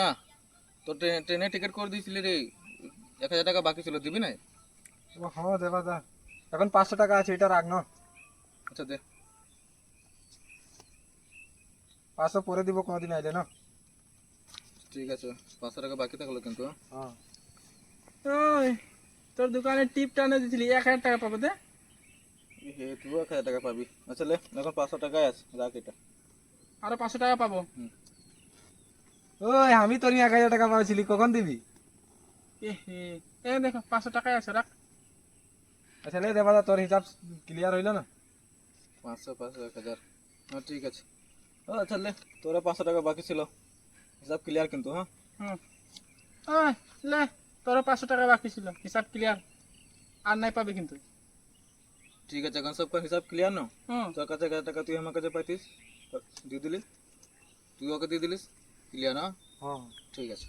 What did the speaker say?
না তোর ট্রেনে টিকিট করে দিয়েছিলি রে, 1,000 টাকা বাকি ছিল, দিবি না? হ্যাঁ দেবা দা, এখন 500 টাকা আছে, এটা রাখ না। আচ্ছা দে। 500 পরে দিব কোনদিন আইলে না। ঠিক আছে, 500 টাকা বাকি থাকলো কিন্তু। হ্যাঁ ওই তোর দোকানে টিপ টানে দিছিলি 1,000 টাকা পাবো দে। হে তুই 1,000 টাকা পাবি। আচ্ছা লে, এখন 500 টাকায় আছে, রাখ এটা। আরো 500 টাকা পাবো। ওই আমি তোর 1000 টাকা পাইছিলি, কখন দিবি? এ হে, এ দেখো 500 টাকায় আছে, রাখ। আচ্ছা লে দেবা দা, তোর হিসাব ক্লিয়ার হইলো না? 500 500 1,000। হ্যাঁ ঠিক আছে। ও আচ্ছা লে, তোরা 500 টাকা বাকি ছিল, হিসাব ক্লিয়ার কিন্তু। হ্যাঁ হুম। ওই লে, তোরও 500 টাকা বাকি ছিল, হিসাব ক্লিয়ার। আর নাই পাবি কিন্তু। ঠিক আছে, এখন সবকা হিসাব ক্লিয়ার না? হুম। তোর কাছে 1,000 টাকা তুই আমার কাছে পাইতিস, দিয়ে দিলি, তুই ওকে দিয়ে দিলিস, ক্লিয়ার না? হ্যাঁ ঠিক আছে।